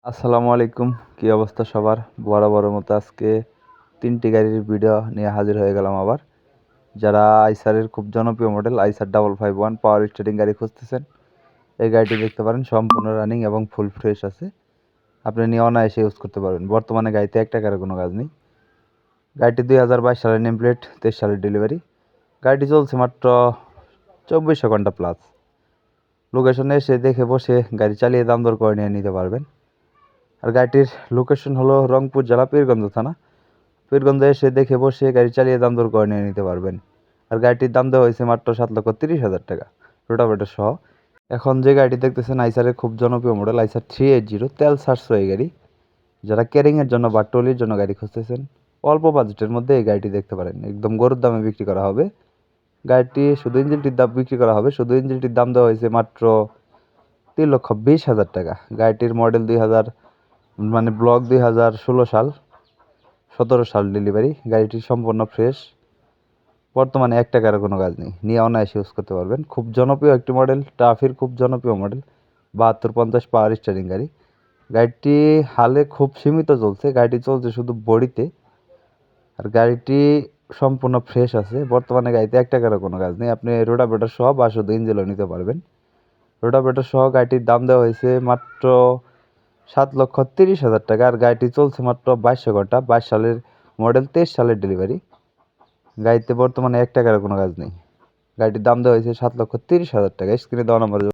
আসসালামু আলাইকুম। কি অবস্থা সবার? বরাবরের মতো আজকে ৩টি গাড়ির ভিডিও নিয়ে হাজির হয়ে গেলাম আবার। যারা আইসারের খুব জনপ্রিয় মডেল আইসার 551 পাওয়ার স্টিয়ারিং গাড়ি খুঁজতেছেন, এই গাড়িটি দেখতে পারেন। সম্পূর্ণ রানিং এবং ফুল ফ্রেশ আছে। আপনি নিয়ে অনায়াসে ইউজ করতে পারবেন। বর্তমানে গাড়িতে ১ টাকার কোনো কাজ নেই। গাড়িটি ২০২২ সালের নেম প্লেট, ২৩ সালের ডেলিভারি। গাড়িটি চলছে মাত্র ২৪০০ ঘন্টা প্লাস। লোকেশনে এসে দেখে বসে গাড়ি চালিয়ে দাম দর করে নিয়ে নিতে পারবেন। আর গাড়িটির লোকেশন হলো রংপুর জেলা পীরগঞ্জ থানা। পীরগঞ্জে এসে দেখে বসে গাড়ি চালিয়ে দাম দর করে নিয়ে নিতে পারবেন। আর গাড়িটির দাম দেওয়া হয়েছে মাত্র ৭,৩০,০০০ টাকা রোটাভেটর সহ। এখন যে গাড়িটি দেখতেছেন আইসারের খুব জনপ্রিয় মডেল আইসার 380, তেল সাশ্রয়ী গাড়ি। যারা ক্যারিংয়ের জন্য বা ট্রলির জন্য গাড়ি খুঁজতেছেন, অল্প বাজেটের মধ্যে এই গাড়িটি দেখতে পারেন। একদম গরুর দামে বিক্রি করা হবে। গাড়িটি শুধু ইঞ্জিনটির দাম বিক্রি করা হবে, শুধু ইঞ্জিনটির দাম দেওয়া হয়েছে মাত্র ৩,২০,০০০ টাকা। গাড়িটির মডেল 2000 ব্লক 2016 সাল, 17 সাল ডেলিভারি। গাড়িটি সম্পূর্ণ ফ্রেশ। বর্তমানে ১ টাকার কোনো কাজ নেই। নিয়ে অনায়াসে ইউজ করতে পারবেন। খুব জনপ্রিয় একটি মডেল, টাফির খুব জনপ্রিয় মডেল ৭২50 পাওয়ার স্টিয়ারিং গাড়ি। গাড়িটি হালে খুব সীমিত চলছে। গাড়িটি চলছে শুধু বডিতে। আর গাড়িটি সম্পূর্ণ ফ্রেশ আছে। বর্তমানে গাড়িতে ১ টাকারও কোনো কাজ নেই। আপনি রোটাভেটর সহ বা শুধু ইঞ্জিনও নিতে পারবেন। রোটাভেটর সহ গাড়িটির দাম দেওয়া হয়েছে মাত্র ৭,৩০,০০০ টাকা। আর গাড়িটি চলছে মাত্র ২২০০ ঘন্টা। ২২ সালের মডেল, ২৩ সালের ডেলিভারি। গাড়িতে বর্তমানে ১ টাকার কোনো কাজ নেই। গাড়িটির দাম দেওয়া হয়েছে ৭,৩০,০০০ টাকা। স্ক্রিনে দেওয়া নম্বরে